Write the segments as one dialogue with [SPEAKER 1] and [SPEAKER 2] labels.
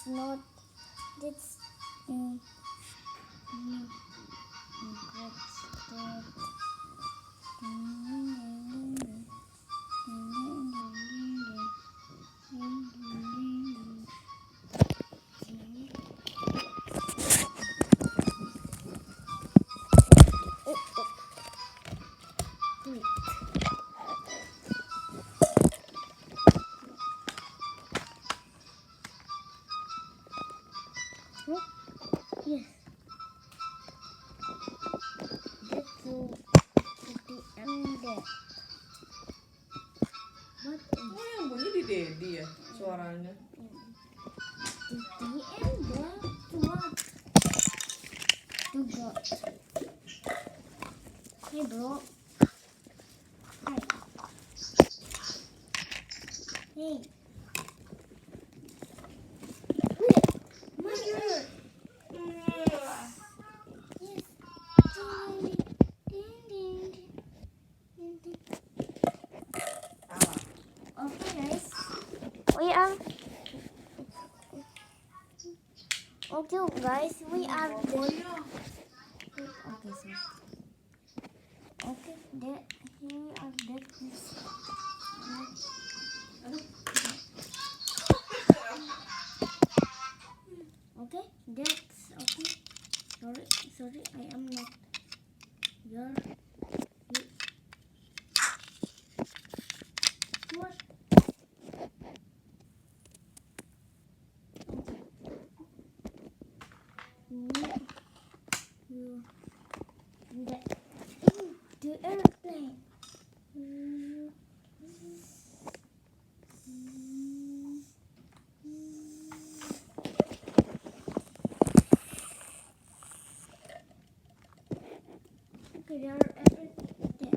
[SPEAKER 1] not. That's wait. Oh, yes. That's so pretty and that. But
[SPEAKER 2] Oh, yang bunyi di Dedi ya suaranya.
[SPEAKER 1] pretty and that what? To God. Hey bro. Hi. Hey. Wait. My ear. Yes. Ding, ding, ding, ding. Okay, guys. We are. Okay, guys. We are done. Okay, sorry. Okay, that we are dead. Okay, that's okay. Sorry, I am not your. What? You that the airplane. Okay, there are everything.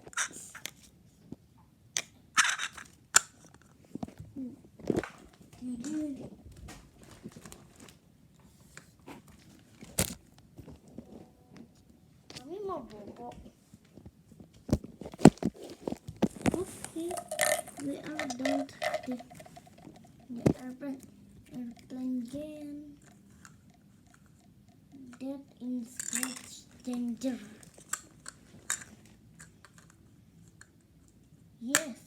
[SPEAKER 1] Kami mau bobo. Okay, we are done the airplane game. That is much danger. Yes.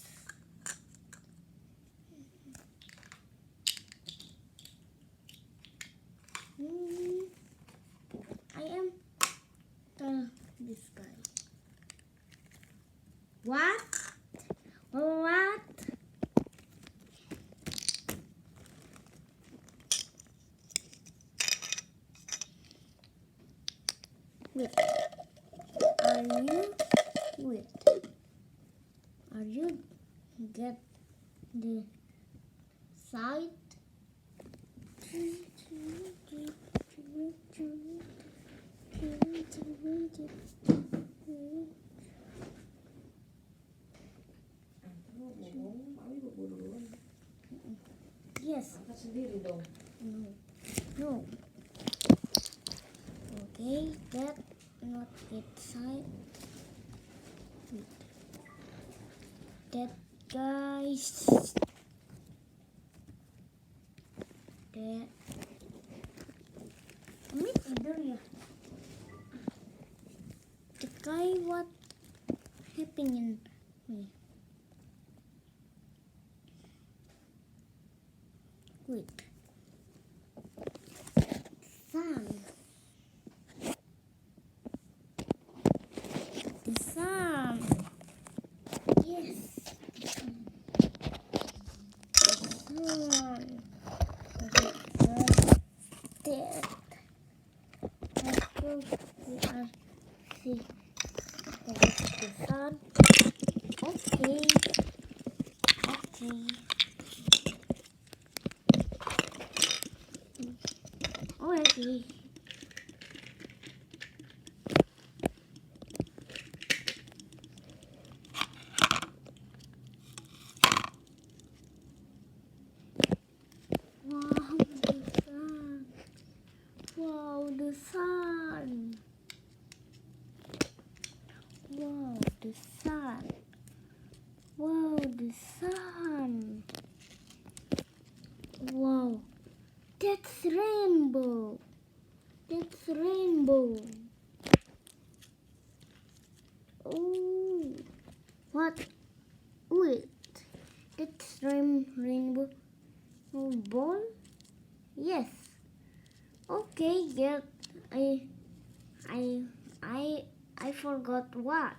[SPEAKER 1] I am this guy. What? What? Wait. Are you? Wait. Are you get the side? Yes.
[SPEAKER 2] Angkat sendiri dong.
[SPEAKER 1] No. No. Okay, that not get side. That guys. That. Ini tidur ya. The guy what happening me? Wait. Sun. The sun. Yes. The sun. That. Let's go. We are see the sun. Okay. Okay. Okay. Wow, the sun. Wow, the sun. Wow, the sun. Wow, the sun. Wow,
[SPEAKER 3] That's rainbow. That's rainbow. Oh, what? Wait, that's rainbow ball? Yes. Okay, yeah. I, I forgot what.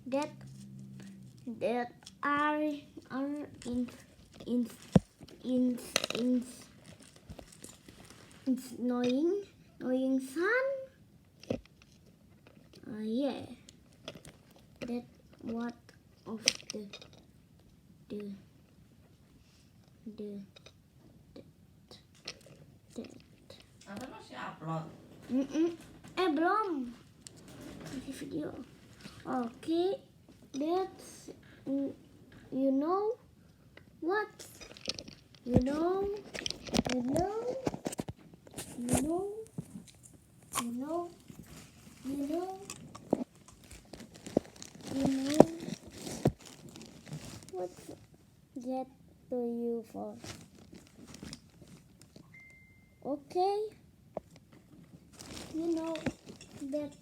[SPEAKER 3] That are in in in in it's annoying sun. Yeah, that what of the the that.
[SPEAKER 2] Ada masih upload.
[SPEAKER 3] Belum masih video. Okay, that's you know what? You know you know you know you know you know you know what's that to you for? Okay, you know that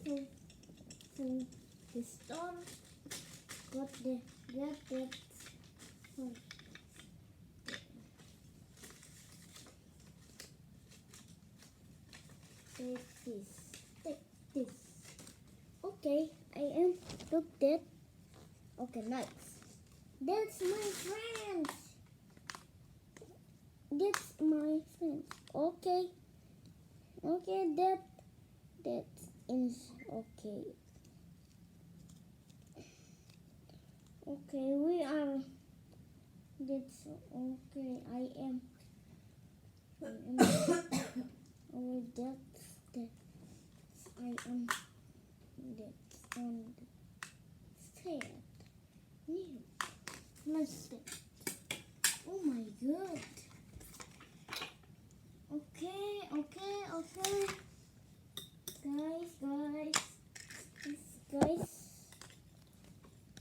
[SPEAKER 3] to the store got the get that for take this. Okay, I am look that. Okay, nice. That's my friends. That's my friends. Okay. Okay, that is okay. Okay, we are. That's okay. I am. Oh, that's that. I am. That's on the set. Yeah. Let's see. Oh my god. Okay. Guys.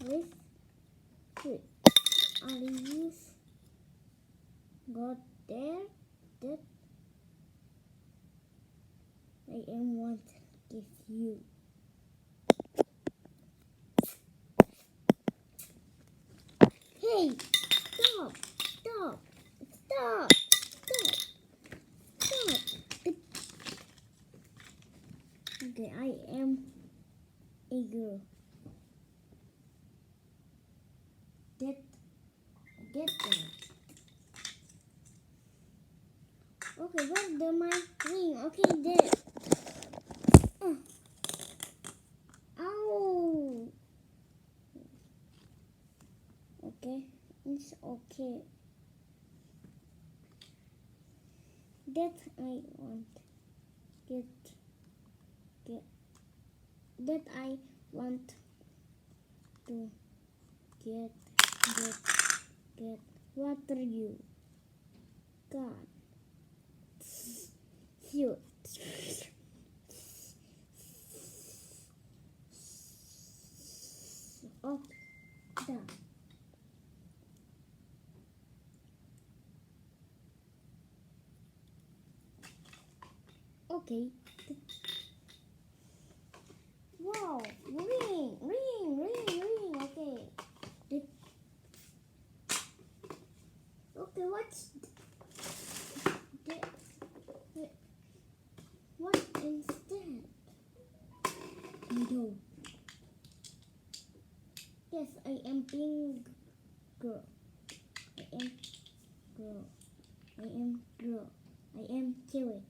[SPEAKER 3] Wait. Are you got there? That I am want to give you. Hey, stop. Okay, I am a girl. Get there. Okay, where's my ring? Okay, there. Ow. Okay, it's okay. That I want. Get. That I want to get water you. God. Shoot. Oh, done. Okay. Wow, ring. Okay. Okay, what's that? What is that? No. Yes, I am pink girl. I am girl. I am cherry.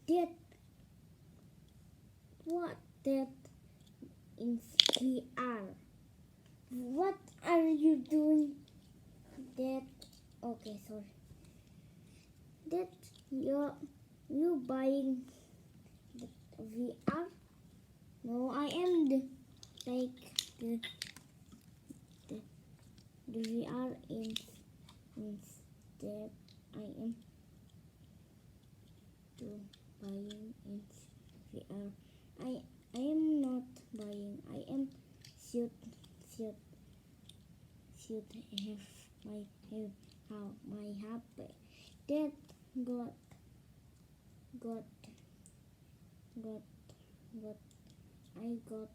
[SPEAKER 3] That what that is VR. What are you doing? That okay, sorry. That you buying the VR? No, I am take the VR instead. I am to buying in VR. I am not buying. I am should should should have my happy. Dad got got got got I got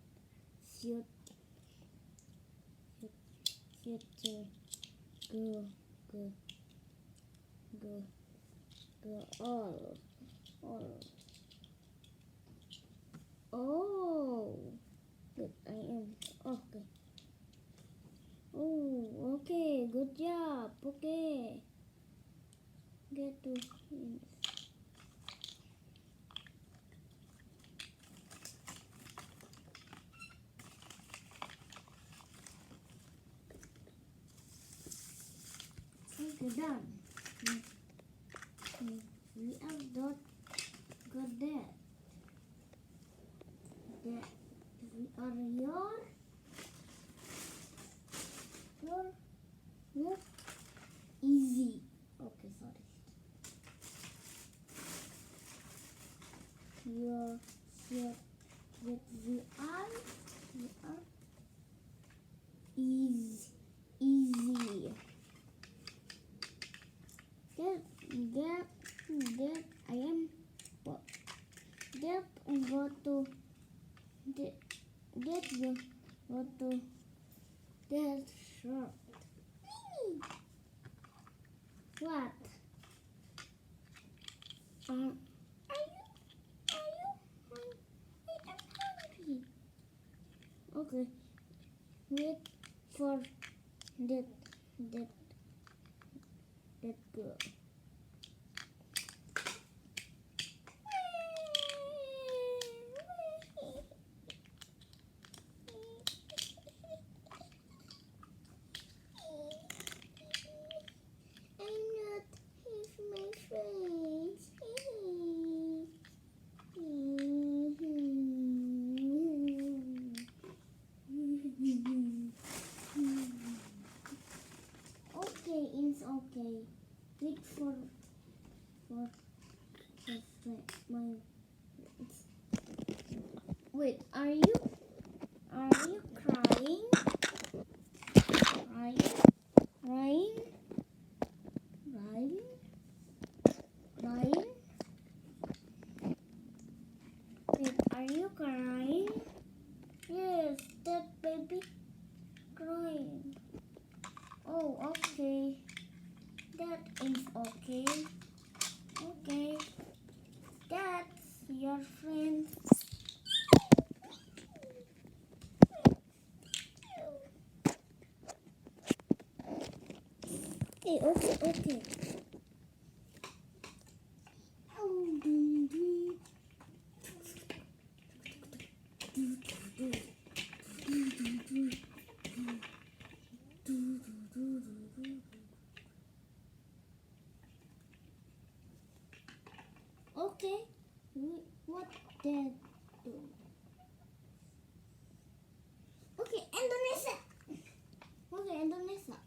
[SPEAKER 3] should should go go go go all. Oh, good. I am okay. Oh, okay. Good job. Okay. Get to. Okay, done. We are got that. That we are your easy. Okay, sorry. Your that we are easy. That I am what that go to that go to that shop. What? Are you I am hungry. Okay, wait for that that girl. I'm not with my friends. Okay, it's okay. Wait for my. Wait, are you crying? Crying? Wait, are you crying? Yes, that baby crying. Oh, okay. That is okay. Okay. That's your friend. Okay. Okay. What did do? Okay, Indonesia. Okay, Indonesia.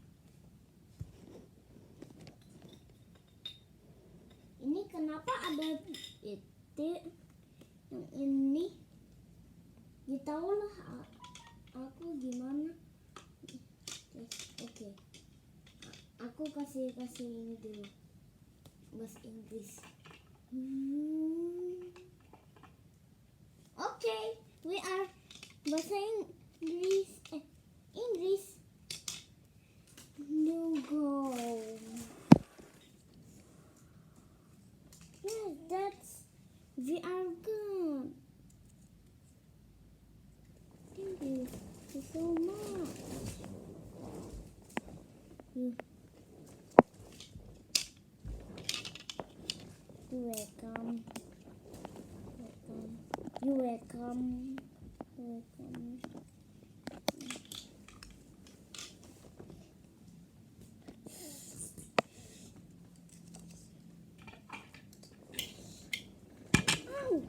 [SPEAKER 3] Ini kenapa ada itu yang ini? Ya tahulah aku gimana. Oke. Aku kasih ini dulu. Bahasa Inggris. Okay, we are bahasa Inggris. Inggris. No go. Yes, that's we are good. Thank you so much. You welcome. You welcome. Ow.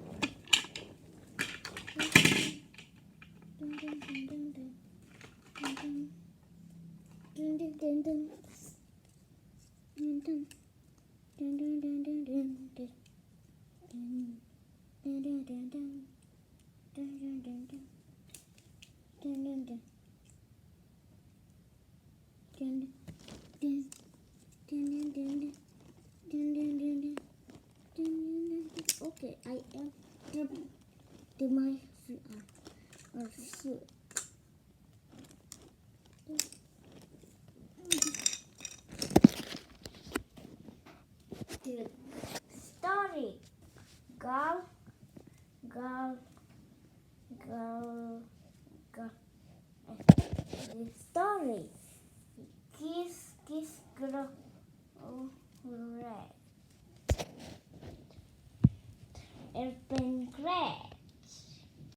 [SPEAKER 3] Dun, dun, dun. Dun, dun, dun, dun, dun, dun. Dun, dun, dun, dun. Dun, dun, dun. Okay, I am to my foot. The story. Girl, girl, girl, girl. The story. Kiss, kiss, girl. Oh, red. Airplane crash.